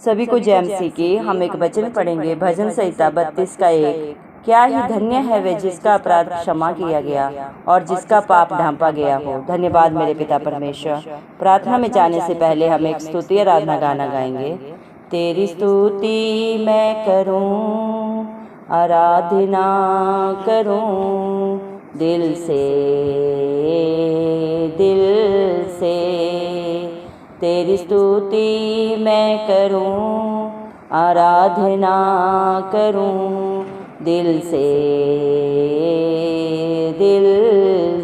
सभी को जय मसीह की। हम एक वचन पढ़ेंगे, भजन संहिता 32 का 1। क्या ही धन्य है वे जिसका अपराध क्षमा किया गया और जिसका पाप ढांपा गया हो। धन्यवाद मेरे पिता परमेश्वर। प्रार्थना में जाने से पहले हम एक स्तुति आराधना गाना गाएंगे। तेरी स्तुति मैं करूं, आराधना करूं दिल से, दिल से। तेरी स्तुति मैं करूं, आराधना करूं दिल से, दिल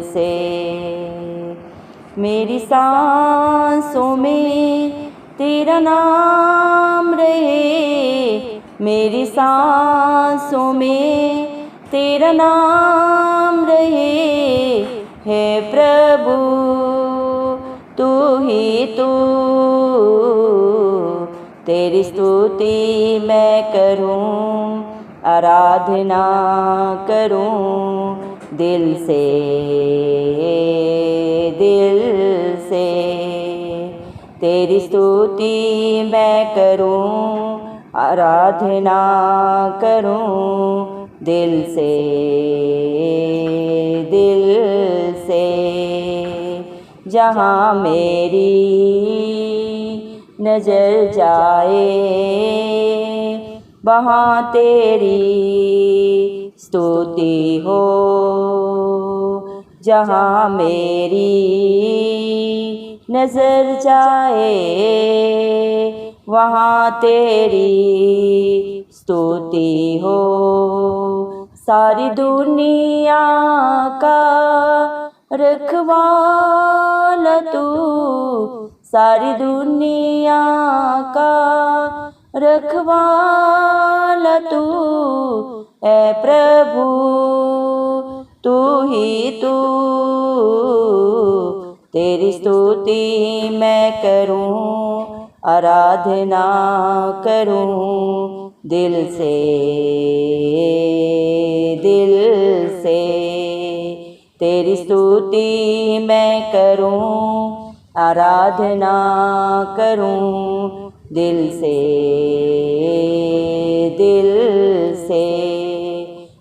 से। मेरी सांसों में तेरा नाम रहे, मेरी सांसों में तेरा नाम रहे। है प्रभु तू ही तू, तेरी स्तुति मैं करूं, आराधना करूं दिल से, दिल से। तेरी स्तुति मैं करूं, आराधना करूं दिल से, दिल से। जहाँ मेरी नजर जाए वहाँ तेरी स्तुति हो। जहाँ मेरी नजर जाए वहाँ तेरी स्तुति हो। सारी दुनिया का रखवाला तू, सारी दुनिया का रखवाला तू है प्रभु तू ही तू। तेरी स्तुति मैं करूं, आराधना करूं दिल से, दिल से। तेरी स्तुति मैं करूं, आराधना करूं दिल से, दिल से।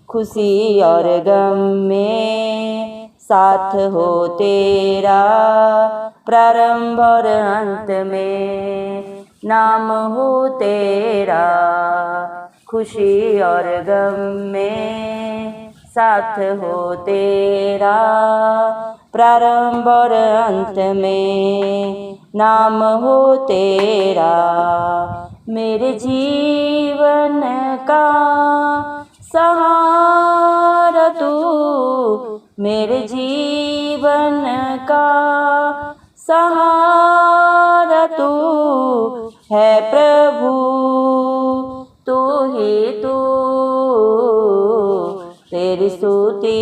खुशी और गम में साथ हो तेरा, प्रारंभ और अंत में नाम हो तेरा। खुशी और गम में साथ हो तेरा, प्रारंभ और अंत में नाम हो तेरा। मेरे जीवन का सहारा तू, मेरे जीवन का सहारा तू है प्रभु तू ही तू। तेरी स्तुति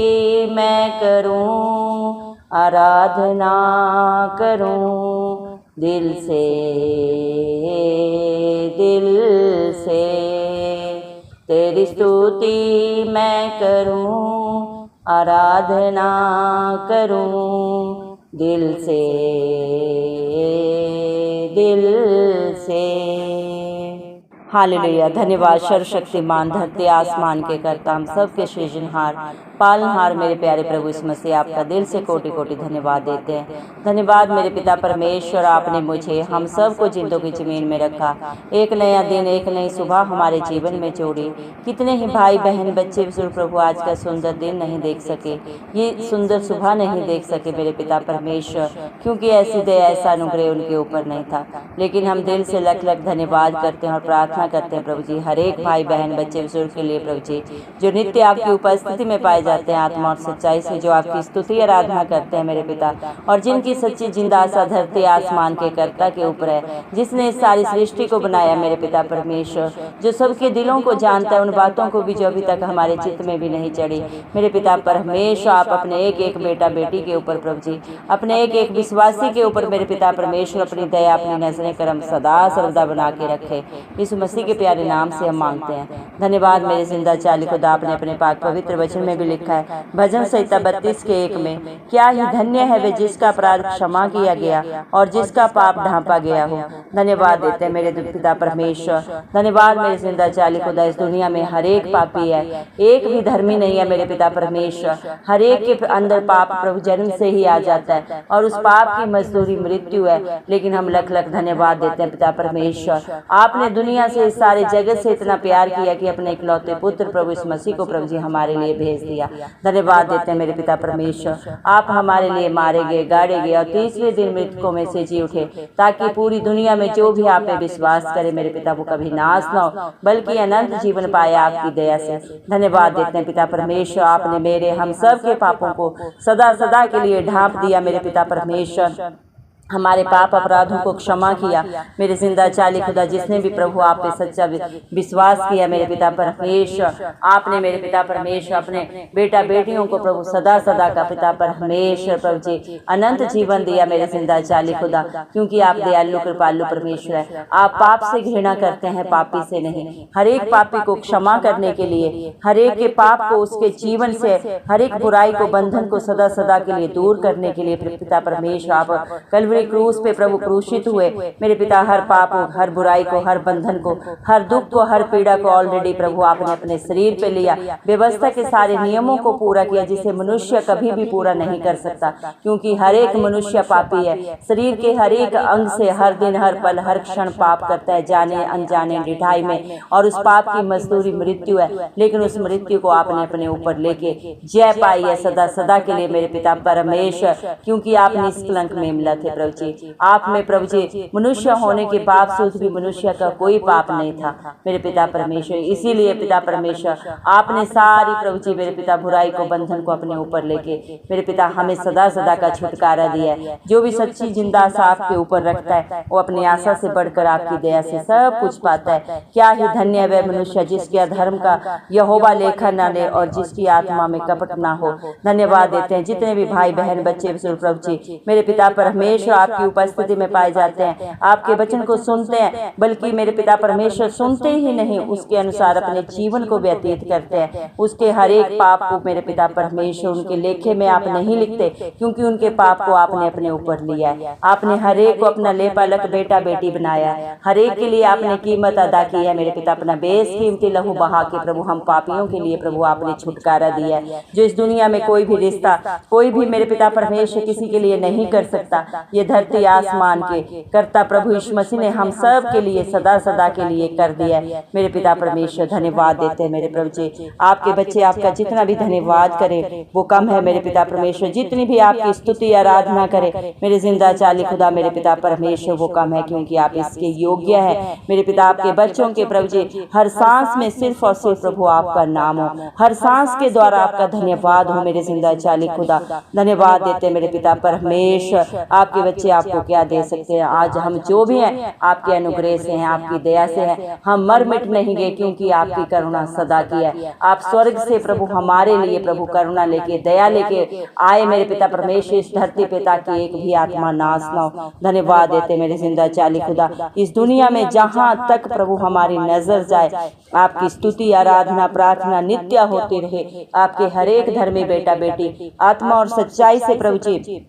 मैं करूं, आराधना करूं दिल से, दिल से। तेरी स्तुति मैं करूं, आराधना करूं दिल से, दिल से। हालेलुया। धन्यवाद सर्वशक्तिमान, धरती आसमान के कर्ता, हम सबके सृजनहार पालनहार मेरे प्यारे प्रभु यीशु मसीह, आपका दिल से कोटि कोटि धन्यवाद देते हैं। धन्यवाद मेरे पिता परमेश्वर, आपने मुझे हम सब को जिंदों की जमीन में रखा। एक नया दिन, एक नई सुबह हमारे जीवन में जोड़ी। कितने ही भाई बहन बच्चे विशुद्ध प्रभु आज का सुंदर दिन नहीं देख सके, ये सुंदर सुबह नहीं देख सके मेरे पिता परमेश्वर, क्योंकि ऐसी दया ऐसा अनुग्रह उनके ऊपर नहीं था। लेकिन हम दिल से लख लख धन्यवाद करते हैं और प्रार्थना करते हैं प्रभु जी, हर एक भाई बहन बच्चे विशुद्ध के लिए प्रभु जी, जो नित्य आपकी उपस्थिति में पाए जाते हैं, आत्मा और सच्चाई से जो आपकी स्तुति आराधना करते हैं मेरे पिता, और जिनकी सच्ची जिंदा आशा धरती आसमान के कर्ता के ऊपर है, जिसने इस सारी सृष्टि को बनाया मेरे पिता परमेश्वर, जो सबके दिलों को जानता है, उन बातों को भी जो अभी तक हमारे चित्त में भी नहीं चढ़ी मेरे पिता परमेश्वर। आप अपने एक एक बेटा बेटी के ऊपर प्रभु जी, अपने एक एक विश्वासी के ऊपर मेरे पिता परमेश्वर अपनी दया अपनी नजरें करम सदा सर्वदा बना के रखे। यीशु मसीह के प्यारे नाम से हम मांगते हैं। धन्यवाद मेरे जिंदा चाली खुदा, आपने अपने पाक पवित्र वचन में भी लिखा है भजन संहिता 32:1 में, क्या ही धन्य है वे जिसका अपराध क्षमा किया गया और जिसका पाप ढांपा गया हो। धन्यवाद देते हैं मेरे पिता परमेश्वर। धन्यवाद मेरे जिंदा चाली खुदा, इस दुनिया में हर एक पापी है, एक भी धर्मी नहीं है मेरे पिता परमेश्वर। हर एक के अंदर पाप प्रभु जन्म से ही आ जाता है और उस पाप की मजदूरी मृत्यु है। लेकिन हम लख लख धन्यवाद देते हैं पिता परमेश्वर, आपने दुनिया से, इस सारे जगत से इतना प्यार किया कि अपने इकलौते पुत्र प्रभु इस मसीह को प्रभु जी हमारे लिए भेज दिया। धन्यवाद देते हैं मेरे पिता परमेश्वर, आप हमारे लिए मारे गए, गाड़े गए और तीसरे दिन मृतकों में से जी उठे, ताकि पूरी दुनिया में जो भी आप पे विश्वास करे मेरे पिता वो कभी नाश न हो बल्कि अनंत जीवन पाए आपकी दया से। धन्यवाद देते हैं पिता परमेश्वर, आपने मेरे हम सब के पापों को सदा सदा के लिए ढांप दिया मेरे पिता परमेश्वर, हमारे पाप अपराधों को क्षमा किया मेरे जिंदा चाली खुदा। जिसने भी प्रभु आप पे सच्चा विश्वास किया मेरे पिता परमेश्वर, आपने मेरे पिता परमेश्वर अपने बेटा बेटियों को प्रभु सदा सदा का पिता परमेश्वर प्रभु जी अनंत जीवन दिया मेरे जिंदा चाली खुदा, क्योंकि आप दयालु कृपालु परमेश्वर है। आप पाप से घृणा करते हैं, पापी से नहीं। हर एक पापी को क्षमा करने के लिए, हर एक के पाप को, उसके जीवन से हर एक बुराई को, बंधन को सदा सदा के लिए दूर करने के लिए पिता परमेश्वर आप कल क्रूस पे प्रभु क्रूसित हुए मेरे पिता। हर पाप, हर बुराई को, हर बंधन को, हर दुख को, हर पीड़ा को ऑलरेडी प्रभु आपने अपने शरीर पे लिया। व्यवस्था के सारे नियमों को पूरा किया जिसे मनुष्य कभी भी पूरा नहीं कर सकता, क्योंकि हर एक मनुष्य पापी है। शरीर के हर एक अंग से हर दिन, हर पल, हर क्षण पाप करता है, जाने अनजाने ढिठाई में, और उस पाप की मजदूरी मृत्यु है। लेकिन उस मृत्यु को आपने अपने ऊपर लेके जय पाई है सदा सदा के लिए मेरे पिता परमेश्वर, क्योंकि आप निष्कलंक मेमना थे प्रभु जी। आप में प्रभु जी मनुष्य होने के बावजूद भी मनुष्य का कोई पाप नहीं था मेरे पिता परमेश्वर। इसीलिए पिता परमेश्वर आपने सारी प्रभु जी मेरे पिता बुराई को, बंधन को अपने ऊपर लेके मेरे पिता हमें सदा सदा का छुटकारा दिया है। जो भी सच्ची जिंदा आशा आपके ऊपर रखता है वो अपनी आशा से बढ़कर आपकी दया से सब कुछ पाता है। क्या ही धन्य है वह मनुष्य जिसके अधर्म का यहोवा लेखा न ले और जिसकी आत्मा में कपट ना हो। धन्यवाद देते हैं जितने भी भाई बहन बच्चे प्रभु जी मेरे पिता परमेश्वर आपकी उपस्थिति में पाए जाते हैं, आपके वचन को सुनते हैं, बल्कि मेरे पिता परमेश्वर सुनते ही नहीं उसके अनुसार अपने जीवन को व्यतीत करते हैं। उसके हर एक पाप को मेरे पिता परमेश्वर उनके लेखे में आप नहीं लिखते, क्योंकि उनके पाप को आपने अपने ऊपर लिया है। आपने हर एक को अपना लेपालक बेटा बेटी बनाया है, हर एक के लिए आपने कीमत अदा की है मेरे पिता। अपना बेशकीमती लहू बहा के प्रभु हम पापियों के लिए प्रभु आपने छुटकारा दिया है, जो इस दुनिया में कोई भी रिश्ता, कोई भी मेरे पिता परमेश्वर किसी के लिए नहीं कर सकता। ये धरती आसमान के करता प्रभु यीशु मसीह ने हम सब के लिए सदा सदा के लिए कर दिया है मेरे पिता परमेश्वर। धन्यवाद देते हैं मेरे प्रभु जी। आपके बच्चे आपका जितना भी धन्यवाद करें वो कम है मेरे पिता परमेश्वर, जितनी भी आपकी स्तुति आराधना करें मेरे जिंदा चाली खुदा मेरे पिता परमेश्वर वो कम है, क्योंकि आप इसके योग्य है मेरे पिता। आपके बच्चों के प्रभु जी हर सांस में सिर्फ और सिर्फ प्रभु आपका नाम हो, हर सांस के द्वारा आपका धन्यवाद हो मेरे जिंदा चाली खुदा। धन्यवाद देते मेरे पिता परमेश्वर। आपके बच्चे आपको क्या दे सकते हैं। आज हम जो भी हैं आपके अनुग्रह से हैं, आपकी दया से हैं। हम मर मिट नहीं गए, क्योंकि आपकी करुणा सदा की है। आप स्वर्ग से प्रभु हमारे लिए प्रभु करुणा लेके, दया लेके आए मेरे पिता परमेश्वर इस धरती पे, ताकि एक भी आत्मा नाश ना हो। धन्यवाद देते मेरे जिंदा चाली खुदा। इस दुनिया में जहाँ तक प्रभु हमारी नजर जाए आपकी स्तुति आराधना प्रार्थना नित्य होती रहे। आपके हर एक धर्मी बेटा बेटी आत्मा और सच्चाई से प्रभु जी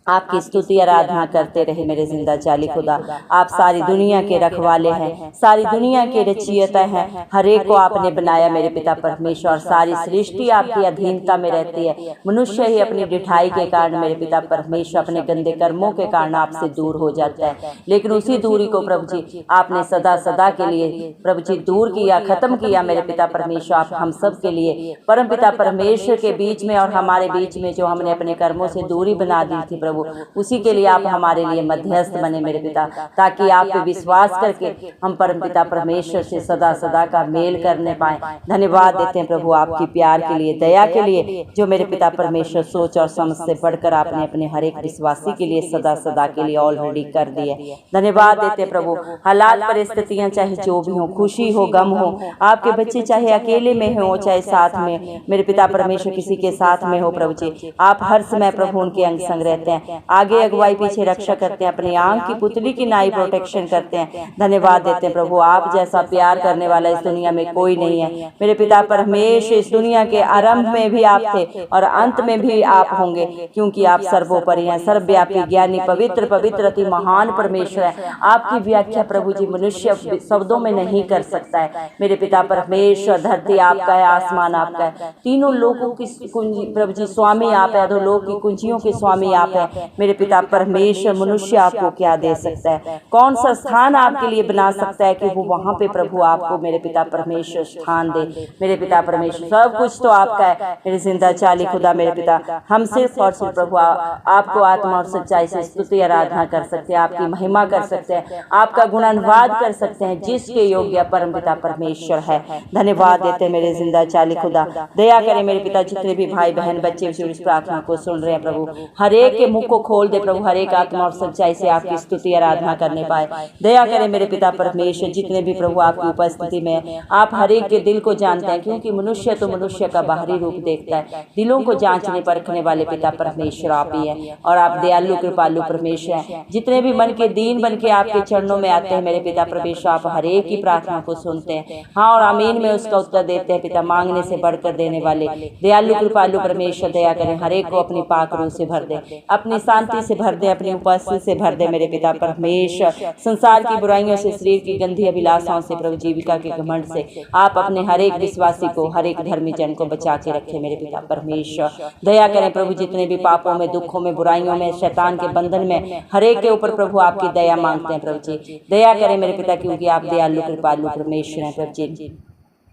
आपकी स्तुति आराधना करते रहे मेरे जिंदा चाली खुदा। आप सारी दुनिया के रखवाले हैं, सारी दुनिया के रचयिता हैं। हर एक को आपने बनाया मेरे पिता परमेश्वर, और सारी सृष्टि आपकी अधीनता में रहती है। मनुष्य ही अपनी ढिठाई के कारण मेरे पिता परमेश्वर, अपने गंदे कर्मों के कारण आपसे दूर हो जाता है। लेकिन उसी दूरी को प्रभु जी आपने सदा सदा के लिए प्रभु जी दूर किया, खत्म किया मेरे पिता परमेश्वर। आप हम सब के लिए परम पिता परमेश्वर के बीच में और हमारे बीच में जो हमने अपने कर्मों से दूरी बना दी थी प्रभु, उसी के लिए आप हमारे लिए मध्यस्थ बने मेरे पिता, ताकि आप पे विश्वास करके हम परम पिता परमेश्वर से सदा सदा का मेल करने पाए। धन्यवाद देते हैं प्रभु आपकी प्यार के लिए, दया के लिए, जो मेरे पिता परमेश्वर सोच और समझ से बढ़कर आपने अपने हर एक विश्वासी के लिए सदा सदा के लिए ऑलरेडी कर दिए। धन्यवाद देते हैं प्रभु। हालात परिस्थितियां चाहे जो भी हो, खुशी हो गम हो, आपके बच्चे चाहे अकेले में हो चाहे साथ में मेरे पिता परमेश्वर किसी के साथ में हो प्रभु जी, आप हर समय प्रभु उनके अंग संग रहते हैं। हैं, आगे अगुवाई पीछे रक्षा करते हैं, अपनी आंख की पुतली की नाई प्रोटेक्शन करते हैं। धन्यवाद देते हैं प्रभु, आप जैसा प्यार करने वाला इस दुनिया में कोई नहीं है मेरे पिता परमेश्वर। इस दुनिया के आरंभ में भी आप थे और अंत में भी आप होंगे, क्योंकि आप सर्वोपरि हैं, सर्वव्यापी, ज्ञानी, पवित्र, पवित्र, अति महान परमेश्वर है। आपकी व्याख्या प्रभु जी मनुष्य शब्दों में नहीं कर सकता है मेरे पिता परमेश्वर। धरती आपका है, आसमान आपका है, तीनों लोगों की कुंजी प्रभु जी स्वामी आप है, अधोलोक की कुंजियों के स्वामी आप है मेरे पिता परमेश्वर। मनुष्य आपको क्या दे सकता है? कौन सा स्थान आपके लिए बना सकता है कि वो वहां पे प्रभु आपको मेरे पिता परमेश्वर स्थान दे मेरे पिता परमेश्वर। सब कुछ तो आपका है मेरे जिंदा चाली खुदा मेरे पिता। हम सिर्फ और सिर्फ प्रभु आपको आत्मा और सच्चाई से स्तुति आराधना कर सकते हैं, आपकी महिमा कर सकते हैं, आपका गुणानुवाद कर सकते हैं, जिसके योग्य परम पिता परमेश्वर है। धन्यवाद देते हैं मेरे जिंदा चाली खुदा। दया करें मेरे पिता, जितने भी भाई बहन बच्चे इस प्रार्थना को सुन रहे हैं प्रभु, हर एक के मुख को खोल दे प्रभु, हर एक आत्मा और सच्चाई से आपकी स्तुति आराधना करने पाए। दया करें मेरे पिता परमेश्वर, जितने भी प्रभु आपकी उपस्थिति में, आप हर एक के दिल को जानते हैं, क्योंकि मनुष्य तो मनुष्य का बाहरी रूप देखता है, दिलों को जांचने परखने वाले पिता परमेश्वर आप ही हैं। और आप दयालु कृपालु परमेश्वर हैं, जितने भी मन के दीन बन के आपके चरणों में आते हैं मेरे पिता परमेश्वर, आप हर एक की प्रार्थना को सुनते हैं, हाँ और आमीन में उसका उत्तर देते हैं पिता। मांगने से बढ़कर देने वाले दयालु कृपालु परमेश्वर, दया करें, हर एक को अपनी पाक रूह से भर दे, अपनी शांति से भर दे, अपनी उपस्थिति से भर दे मेरे पिता परमेश्वर। संसार की बुराइयों से, शरीर की गंदी अभिलाषाओं से प्रभु, जीविका के घमंड से आप अपने हर एक विश्वासी को, हर एक धर्मी जन को बचा के रखे मेरे पिता परमेश्वर। दया करें प्रभु, जितने भी पापों में, दुखों में, बुराइयों में, शैतान के बंधन में, हर एक के ऊपर प्रभु आपकी दया मांगते हैं प्रभु जी। दया करें मेरे पिता, क्योंकि आप दयालु कृपालु परमेश्वर हैं प्रभु जी।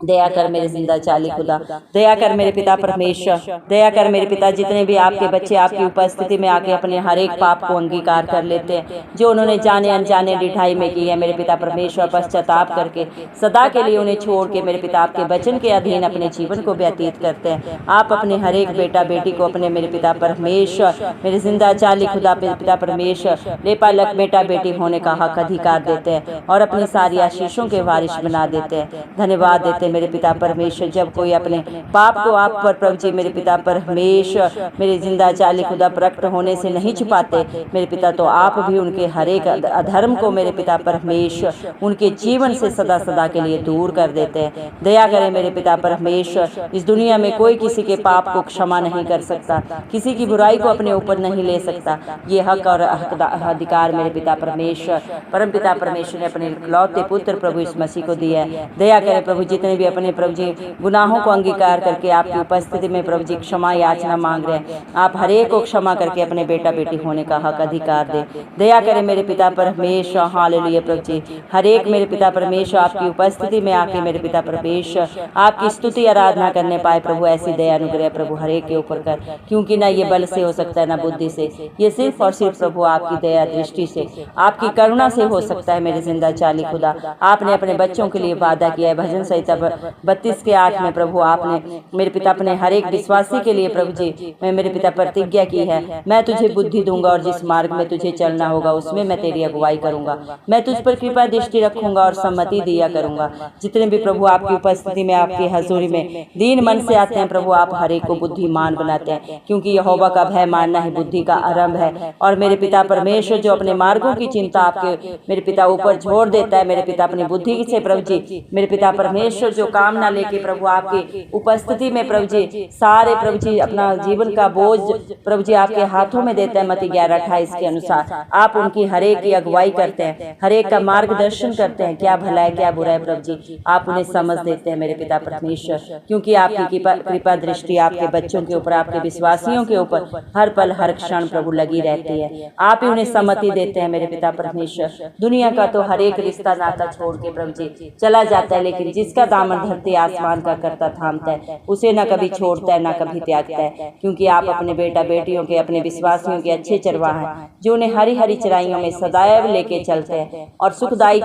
दया कर मेरे जिंदा चाली खुदा, दया कर मेरे पिता परमेश्वर, दया कर मेरे पिता। जितने भी आपके बच्चे आपकी उपस्थिति में आके अपने हर एक पाप को अंगीकार कर लेते हैं, जो उन्होंने जाने अनजाने ढिठाई में की है मेरे पिता परमेश्वर, पश्चाताप करके सदा के लिए उन्हें छोड़ के मेरे पिता आपके वचन के अधीन अपने जीवन को व्यतीत करते हैं। आप अपने हर एक बेटा बेटी को अपने मेरे पिता परमेश्वर, मेरे जिंदा चाली खुदा पिता परमेश्वर, लेपालक बेटा बेटी होने का हक अधिकार देते हैं और अपनी सारी आशीषों के वारिश बना देते हैं। धन्यवाद देते मेरे पिता परमेश्वर। जब कोई अपने पाप को आप पर प्रभु जी मेरे पिता परमेश्वर, मेरे जिंदा चाली खुदा प्रकट होने से नहीं छुपाते मेरे पिता, तो आप भी उनके हर एक अधर्म को मेरे पिता परमेश्वर उनके जीवन से सदा सदा के लिए दूर कर देते हैं। दया करें मेरे पिता परमेश्वर, इस दुनिया में कोई किसी के पाप को क्षमा नहीं कर सकता, किसी की बुराई को अपने ऊपर नहीं ले सकता। ये हक और अधिकार मेरे पिता परमेश्वर, परम पिता परमेश्वर ने अपने इकलौते पुत्र प्रभु यीशु मसीह को दिया है। दया करें प्रभु, जितने भी अपने प्रभु जी गुनाहों को अंगीकार करके आपकी उपस्थिति में प्रभु जी क्षमा याचना मांग रहे हैं, आप हर एक को क्षमा करके अपने बेटा बेटी होने का हक अधिकार दे। दया करें मेरे पिता परमेश्वर, हालेलुया प्रभु जी। हर एक मेरे पिता परमेश्वर आपकी उपस्थिति में आके मेरे पिता परमेश्वर आपकी स्तुति आराधना करने पाए प्रभु। ऐसी दया अनुग्रह प्रभु हर एक के ऊपर कर, क्योंकि ना ये बल से हो सकता है ना बुद्धि से, ये सिर्फ और सिर्फ प्रभु आपकी दया दृष्टि से, आपकी करुणा से हो सकता है मेरे जिंदा चाली खुदा। आपने अपने बच्चों के लिए वादा किया है, भजन संहिता 32:8 में प्रभु आपने मेरे पिता अपने हर एक विश्वासी के लिए प्रभु जी मैं मेरे पिता प्रतिज्ञा की है, मैं तुझे बुद्धि दूंगा और जिस मार्ग में तुझे चलना होगा उसमें मैं तेरी अगुवाई करूंगा, मैं तुझ पर कृपा दृष्टि रखूंगा और सम्मति दिया करूंगा। जितने भी प्रभु आपकी उपस्थिति में, आपकी हजूरी में दीन मन से आते हैं प्रभु, आप हर एक को बुद्धिमान बनाते हैं, क्योंकि यहोवा का भय मानना ही बुद्धि का आरंभ है। और मेरे पिता परमेश्वर जो अपने मार्गों की चिंता आपके मेरे पिता ऊपर छोड़ देता है मेरे पिता अपनी बुद्धि से प्रभु जी मेरे पिता परमेश्वर जो कामना लेके प्रभु आपकी उपस्थिति में प्रभु जी सारे प्रभु जी अपना जीवन का बोझ प्रभु जी आपके हाथों में देते हैं। मत्ती 11:28 के अनुसार आप उनकी हर एक की अगुवाई करते हैं, हर एक का मार्गदर्शन करते हैं, क्या भला है क्या बुरा है प्रभु जी आप उन्हें समझ देते हैं मेरे पिता परमेश्वर, क्योंकि आपकी कृपा दृष्टि आपके बच्चों के ऊपर, आपके विश्वासियों के ऊपर हर पल हर क्षण प्रभु लगी रहती है। आप ही उन्हें सम्मति देते हैं मेरे पिता परमेश्वर। दुनिया का तो हर एक रिश्ता नाता छोड़ के प्रभु जी चला जाता है, लेकिन जिसका दामन धरती आसमान का करता थामता है उसे न कभी छोड़ता है न कभी त्यागता है, क्योंकि आप अपने बेटा बेटियों के, अपने विश्वासियों के अच्छे चरवाह हैं, जो उन्हें हरी हरी चराइयों में सदैव लेके चलते हैं और सुखदायी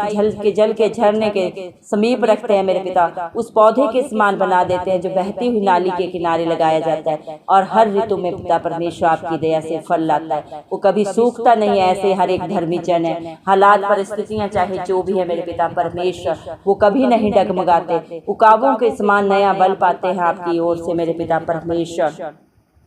जल के झरने के समीप रखते हैं मेरे पिता। उस पौधे के समान बना देते हैं जो बहती हुई नाली के किनारे लगाया जाता है और हर ऋतु में पिता परमेश्वर आपकी दया से फल लाता है, वो कभी सूखता नहीं है। ऐसे हर एक धर्मी जन है, हालात परिस्थितियां चाहे जो भी है मेरे पिता परमेश्वर वो कभी नहीं डगमगाते, उकाबों के समान नया बल पाते हैं आपकी ओर से मेरे पिता परमेश्वर।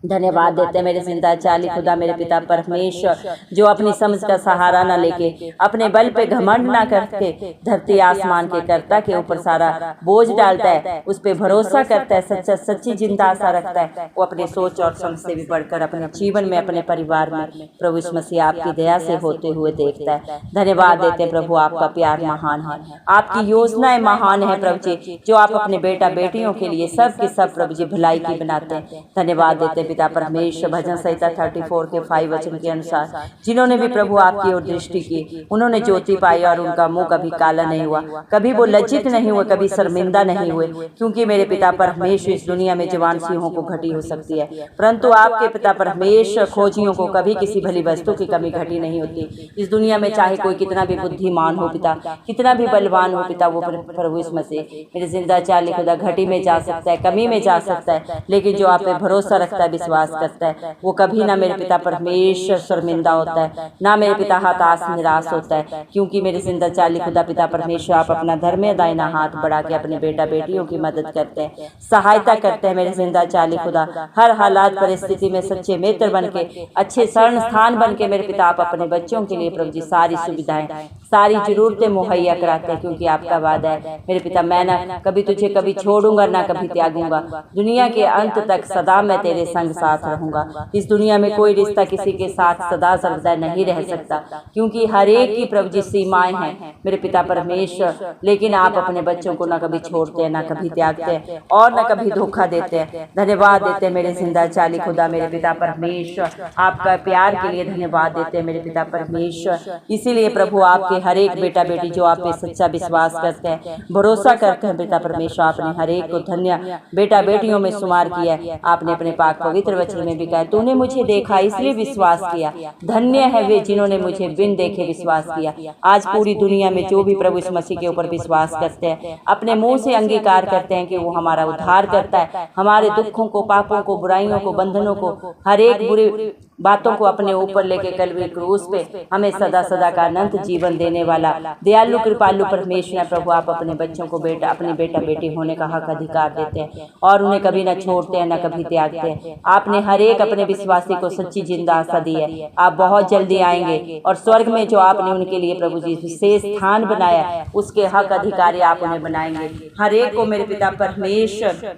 धन्यवाद देते हैं मेरे जिंदा चाली खुदा मेरे पिता परमेश्वर, जो अपनी समझ का सहारा न लेके, अपने बल पे घमंड ना करके, धरती आसमान के कर्ता के ऊपर सारा बोझ डालता है, उस पे भरोसा करता है, सच्ची जिंदा आशा रखता है। वो अपने सोच और समझ से भी बढ़कर अपने जीवन में, अपने परिवार में प्रभु यीशु मसीह आपकी दया से होते हुए देखता है। धन्यवाद देते हैं प्रभु, आपका प्यार महान है, आपकी योजनाएं महान है प्रभु जी, जो आप अपने बेटा बेटियों के लिए सब के सब प्रभु जी भलाई की बनाते हैं। धन्यवाद देते हैं पिता परमेश्वर, भजन संहिता 34 के 5 वचन के अनुसार, जिन्होंने भी प्रभु आपकी ओर दृष्टि की, उन्होंने ज्योति पाई और उनका मुंह कभी काला नहीं हुआ, कभी वो लज्जित नहीं हुए, कभी शर्मिंदा नहीं हुए। क्योंकि मेरे पिता परमेश्वर, इस दुनिया में जवान सिंहों को घटी हो सकती है, परंतु आपके पिता परमेश्वर खोजियों को कभी किसी भली वस्तु की कमी घटी नहीं होती। इस दुनिया में चाहे कोई कितना भी बुद्धिमान हो पिता, कितना भी बलवान हो पिता, वो प्रभु यीशु मसीह मेरे जिंदा चाली खुदा घटी में जा सकता है, कमी में जा सकता है, लेकिन जो आप पे भरोसा रखता है, विश्वास करता है, वो कभी ना मेरे पिता परमेश्वर शर्मिंदा होता है, ना मेरे पिता हताश निराश होता है। क्योंकि मेरे जिंदा चाली खुदा पिता परमेश्वर, आप अपना धर्म दाहिना हाथ बढ़ा के अपने बेटा बेटियों की मदद करते हैं, सहायता करते हैं। मेरे जिंदा चाली खुदा हर हालात परिस्थिति में सच्चे मित्र बन के, अच्छे शरण स्थान बन के मेरे पिता आप अपने बच्चों के लिए प्रभु जी सारी सुविधाएं, सारी जरूरतें मुहैया कराते हैं। क्योंकि आपका वादा है मेरे पिता, मैं ना कभी तुझे कभी छोड़ूंगा, ना कभी त्यागूंगा, दुनिया के अंत तक सदा मैं तेरे संग साथ रहूंगा। इस दुनिया में कोई रिश्ता किसी के साथ सदा सर्वदा नहीं रह सकता, क्योंकि हर एक की प्रभु जी सीमाएं हैं मेरे पिता परमेश्वर, लेकिन आप अपने बच्चों को ना कभी छोड़ते हैं, ना कभी त्यागते हैं और ना कभी धोखा देते हैं। धन्यवाद देते हैं मेरे जिंदा चाली खुदा मेरे पिता परमेश्वर, आपका प्यार के लिए धन्यवाद देते हैं मेरे पिता परमेश्वर। इसीलिए प्रभु आपके हर एक बेटा बेटी जो आप पे सच्चा विश्वास करते हैं, भरोसा करते हैं पिता परमेश्वर, आपने हर एक को धन्य बेटा बेटियों में शुमार किया है। आपने अपने पाक पवित्र वचन में भी कहा, तूने मुझे देखा इसलिए विश्वास किया, धन्य है वे जिन्होंने मुझे बिन देखे विश्वास किया। आज पूरी दुनिया में जो भी प्रभु यीशु मसीह के ऊपर विश्वास करते हैं, अपने मुंह से अंगीकार करते हैं कि वो हमारा उद्धार करता है, हमारे दुखों को, पापों को, बुराइयों को, बंधनों को, हर एक बुरी बातों को अपने ऊपर लेके कलवरी क्रूस पे हमें सदा सदा का अनंत जीवन देने वाला दयालु कृपालु परमेश्वर है। प्रभु आप अपने बच्चों को बेटा, अपने बेटा बेटी होने का हक अधिकार देते हैं और उन्हें कभी न छोड़ते हैं, न कभी त्यागते हैं। आपने हर एक अपने विश्वासी को सच्ची जिंदा आशा दी है। आप बहुत जल्दी आएंगे और स्वर्ग में जो आपने उनके लिए प्रभु जी विशेष स्थान बनाया, उसके हक अधिकारी आप उन्हें बनाएंगे। हर एक को मेरे पिता परमेश्वर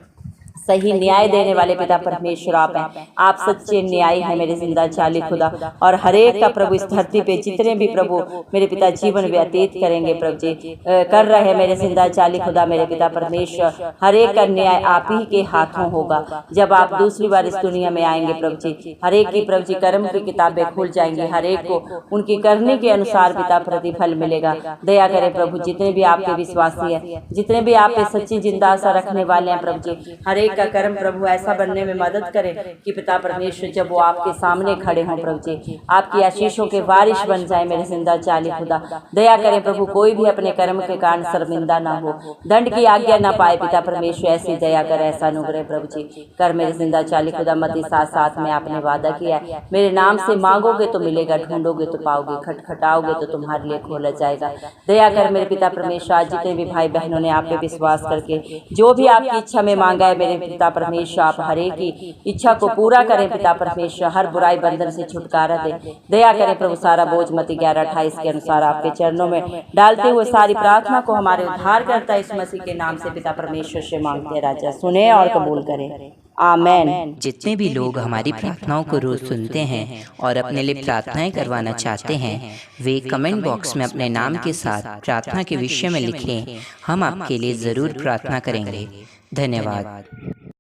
सही न्याय देने वाले पिता परमेश्वर आप हैं, आप सच्चे न्यायी हैं मेरे जिंदा चाली खुदा। और हर एक का प्रभु इस धरती पे जितने भी प्रभु मेरे पिता जीवन व्यतीत करेंगे प्रभु जी, कर रहे मेरे जिंदा चाली खुदा मेरे पिता परमेश्वर, हर एक का न्याय आप ही के हाथों होगा। जब आप दूसरी बार इस दुनिया में आएंगे प्रभु जी, हर एक की प्रभु जी कर्म की किताबें खुल जाएंगी, हर एक को उनकी करने के अनुसार पिता प्रतिफल मिलेगा। दया करें प्रभु, जितने भी आपके विश्वासी हैं, जितने भी आप पे सच्ची जिंदा आशा रखने वाले हैं प्रभु जी, हर एक का कर्म प्रभु ऐसा बनने में मदद करे कि पिता परमेश्वर जब वो आपके सामने खड़े हों प्रभु जी, आपकी आशीषों के वारिश बन जाए मेरे जिंदा चाली खुदा। दया करें प्रभु, कोई भी अपने कर्म के कारण शर्मिंदा ना हो, दंड की आज्ञा ना पाए पिता परमेश्वर, ऐसी दया कर, ऐसा अनुग्रह प्रभु जी कर मेरे जिंदा चाली खुदा। मत्ती 7:7 में आपने वादा किया है, मेरे नाम से मांगोगे तो मिलेगा, ढूंढोगे तो पाओगे, खटखटाओगे तो तुम्हारे लिए खोला जाएगा। दया कर मेरे पिता परमेश्वर, आज जितने भी भाई बहनों ने आप पे विश्वास करके जो भी आपकी इच्छा में मांगा है मेरे पिता परमेश्वर, आप हर एक की इच्छा को पूरा करें पिता परमेश्वर, हर बुराई बंधन से छुटकारा दे। दया करें प्रभु, सारा बोझ मत्ती 11:28 के अनुसार आपके चरणों में डालते हुए सारी प्रार्थना को हमारे उद्धार करता इस मसीह के नाम से पिता परमेश्वर से मांगते राजा, सुने और कबूल करें, आमेन। जितने भी लोग हमारी प्रार्थनाओं को रोज सुनते हैं और अपने लिए प्रार्थनाएं करवाना चाहते हैं, वे कमेंट बॉक्स में अपने नाम के साथ प्रार्थना के विषय में लिखें, हम आपके लिए ज़रूर प्रार्थना करेंगे। धन्यवाद।